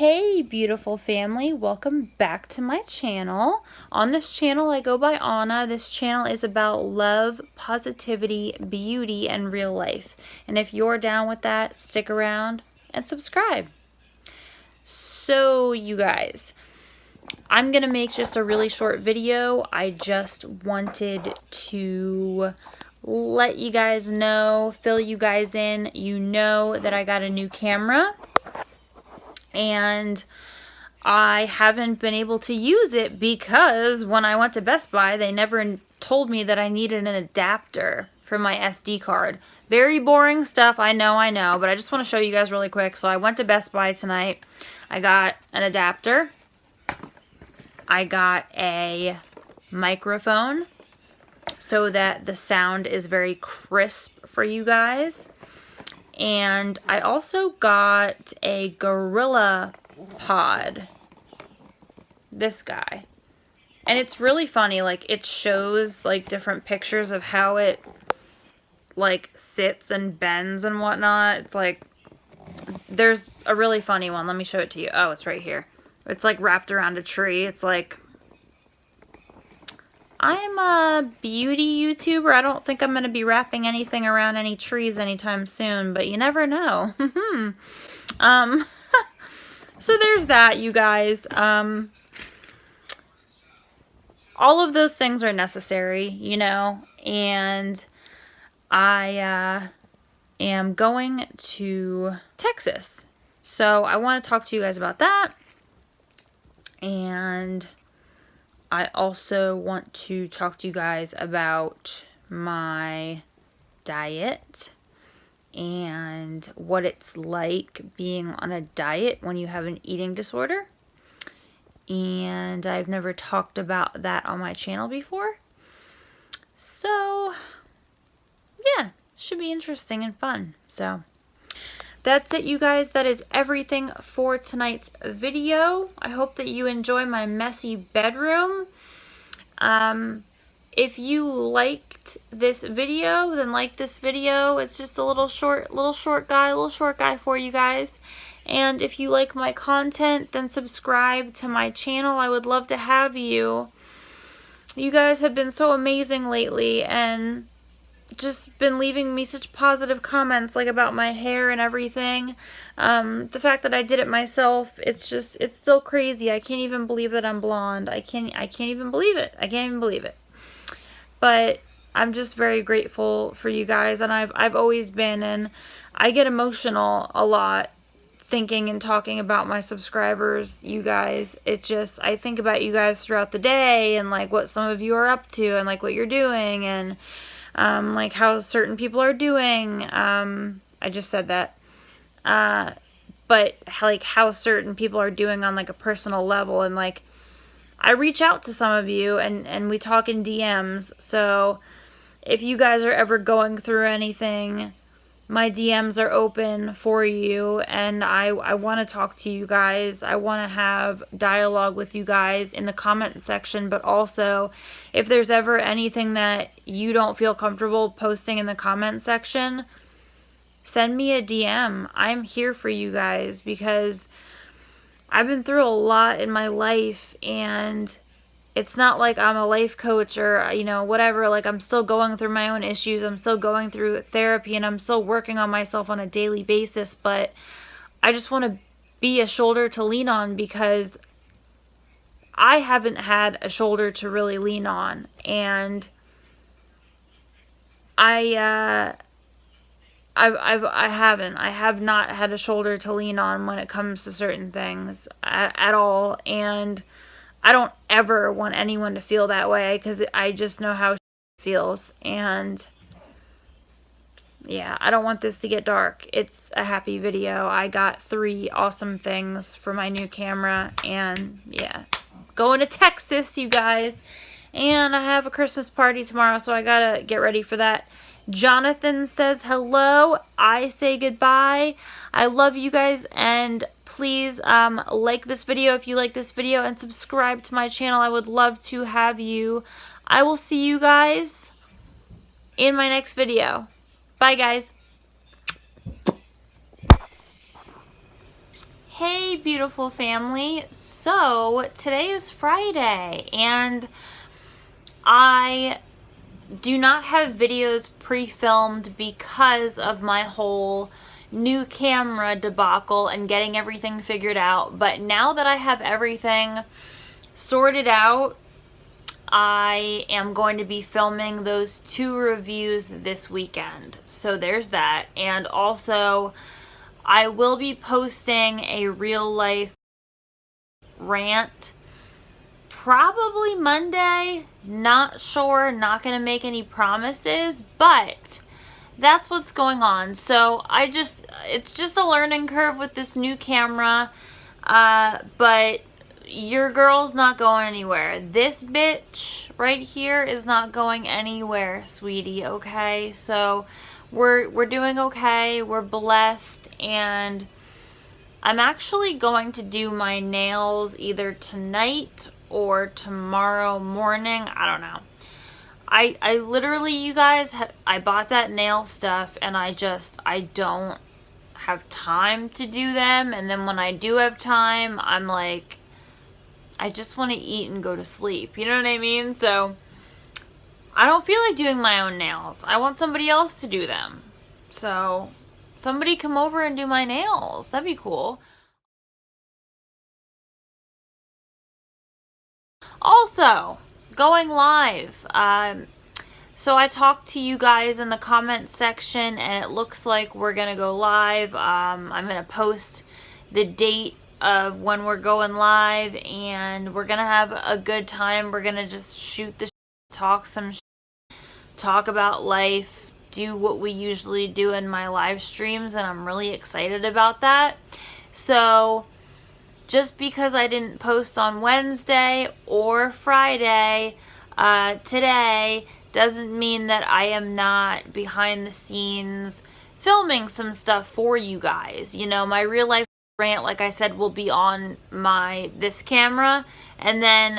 Hey beautiful family, welcome back to my channel. On this channel I go by Anna. This channel is about love, positivity, beauty, and real life. And if you're down with that, stick around and subscribe. So you guys, I'm gonna make just a really short video. I just wanted to let you guys know, fill you guys in. You know that I got a new camera and I haven't been able to use it because when I went to Best Buy, they never told me that I needed an adapter for my SD card. Very boring stuff, I know, but I just want to show you guys really quick. So I went to Best Buy tonight. I got an adapter. I got a microphone so that the sound is very crisp for you guys. And I also got a Gorilla Pod. This guy. And it's really funny, like it shows like different pictures of how it like sits and bends and whatnot. It's like, there's a really funny one. Let me show it to you. Oh, it's right here. It's like wrapped around a tree. It's like, I'm a beauty YouTuber. I don't think I'm going to be wrapping anything around any trees anytime soon, but you never know. So there's that, you guys. All of those things are necessary, you know, and I am going to Texas. So I want to talk to you guys about that. And I also want to talk to you guys about my diet and what it's like being on a diet when you have an eating disorder. And I've never talked about that on my channel before. So, yeah, should be interesting and fun. So, that's it, you guys. That is everything for tonight's video. I hope that you enjoy my messy bedroom. If you liked this video, then like this video. It's just a little short guy for you guys. And if you like my content, then subscribe to my channel. I would love to have you. You guys have been so amazing lately and just been leaving me such positive comments like about my hair and everything. The fact that I did it myself, it's still crazy. I can't even believe that I'm blonde. I can't even believe it. I can't even believe it. But I'm just very grateful for you guys, and I've always been, and I get emotional a lot thinking and talking about my subscribers, you guys. I think about you guys throughout the day and like what some of you are up to and like what you're doing and like how certain people are doing. I just said that. But like how certain people are doing on like a personal level, and like I reach out to some of you and we talk in DMs. So if you guys are ever going through anything, my DMs are open for you, and I want to talk to you guys. I want to have dialogue with you guys in the comment section, but also if there's ever anything that you don't feel comfortable posting in the comment section, send me a DM. I'm here for you guys because I've been through a lot in my life, and it's not like I'm a life coach or, you know, whatever. Like, I'm still going through my own issues. I'm still going through therapy, and I'm still working on myself on a daily basis. But I just want to be a shoulder to lean on because I haven't had a shoulder to really lean on. And I have not had a shoulder to lean on when it comes to certain things at all. And I don't ever want anyone to feel that way because I just know how it feels. And yeah, I don't want this to get dark. It's a happy video. I got 3 awesome things for my new camera, and yeah, going to Texas, you guys. And I have a Christmas party tomorrow, so I gotta get ready for that. Jonathan says hello. I say goodbye. I love you guys, and please like this video if you like this video, and subscribe to my channel. I would love to have you. I will see you guys in my next video. Bye, guys. Hey beautiful family, so today is Friday and I do not have videos pre-filmed because of my whole new camera debacle and getting everything figured out, but now that I have everything sorted out, I am going to be filming those 2 reviews this weekend. So there's that, and also I will be posting a real life rant probably Monday. Not sure, not gonna make any promises, but that's what's going on. So it's just a learning curve with this new camera, but your girl's not going anywhere. This bitch right here is not going anywhere, sweetie, okay? So we're doing okay, we're blessed, and I'm actually going to do my nails either tonight or tomorrow morning. I don't know. I literally, you guys, I bought that nail stuff and I don't have time to do them, and then when I do have time, I'm like, I just want to eat and go to sleep. You know what I mean? So I don't feel like doing my own nails. I want somebody else to do them. So somebody come over and do my nails. That'd be cool. Also, going live. So I talked to you guys in the comment section, and it looks like we're going to go live. I'm going to post the date of when we're going live, and we're going to have a good time. We're going to just shoot the talk some talk about life, do what we usually do in my live streams, and I'm really excited about that. So just because I didn't post on Wednesday or Friday today doesn't mean that I am not behind the scenes filming some stuff for you guys. You know, my real life rant, like I said, will be on this camera, and then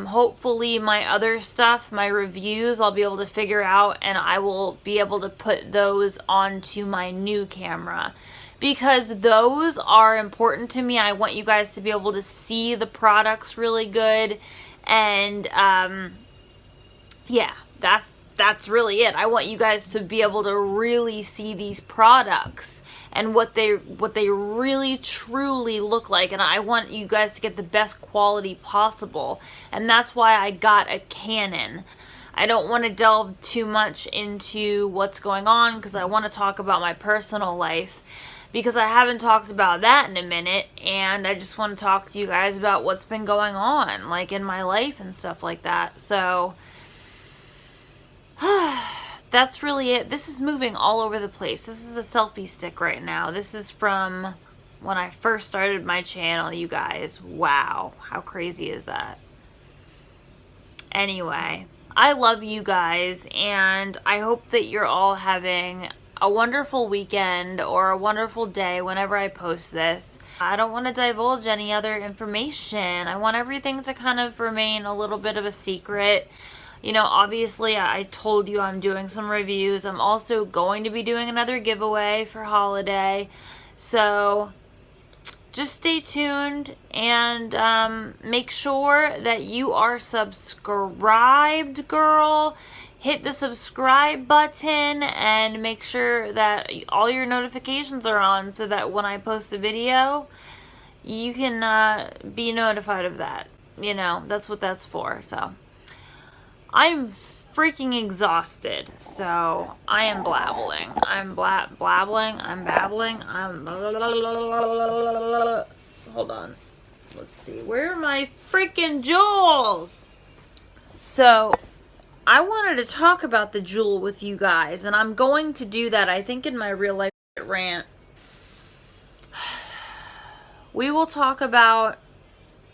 hopefully my other stuff, my reviews, I'll be able to figure out, and I will be able to put those onto my new camera, because those are important to me. I want you guys to be able to see the products really good, and yeah, that's really it. I want you guys to be able to really see these products and what they really truly look like, and I want you guys to get the best quality possible, and that's why I got a Canon. I don't want to delve too much into what's going on because I want to talk about my personal life, because I haven't talked about that in a minute, and I just want to talk to you guys about what's been going on, like in my life and stuff like that. So that's really it. This is moving all over the place. This is a selfie stick right now. This is from when I first started my channel, you guys. Wow, how crazy is that? Anyway, I love you guys, and I hope that you're all having a wonderful weekend or a wonderful day whenever I post this. I don't want to divulge any other information. I want everything to kind of remain a little bit of a secret. You know, obviously I told you I'm doing some reviews. I'm also going to be doing another giveaway for holiday. So just stay tuned, and make sure that you are subscribed, girl. Hit the subscribe button and make sure that all your notifications are on, so that when I post a video, you can be notified of that. You know, that's what that's for. So I'm freaking exhausted, so I am blabbling. I'm blabbling. I'm babbling. Hold on. Let's see. Where are my freaking jewels? So I wanted to talk about the jewel with you guys, and I'm going to do that, I think, in my real life rant. We will talk about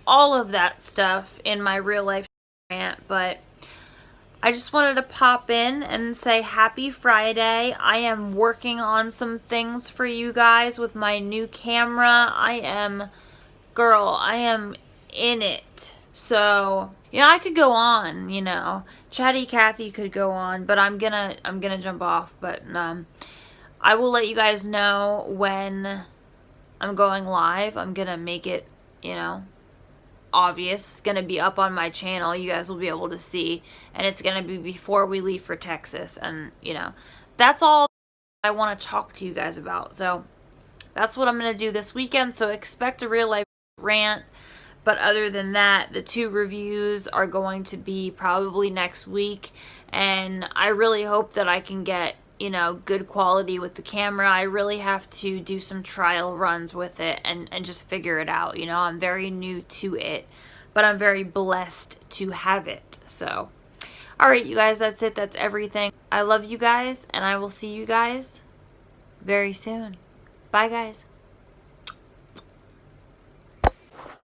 all of that stuff in my real life rant, but I just wanted to pop in and say happy Friday. I am working on some things for you guys with my new camera. I am in it. So, yeah, I could go on, you know. Chatty Cathy could go on, but I'm gonna jump off. But I will let you guys know when I'm going live, I'm going to make it, you know, obvious. It's going to be up on my channel. You guys will be able to see. And it's going to be before we leave for Texas. And, you know, that's all I want to talk to you guys about. So that's what I'm going to do this weekend. So expect a real life rant. But other than that, the 2 reviews are going to be probably next week. And I really hope that I can get, you know, good quality with the camera. I really have to do some trial runs with it and just figure it out. You know, I'm very new to it, but I'm very blessed to have it. So, all right, you guys, that's it. That's everything. I love you guys, and I will see you guys very soon. Bye, guys.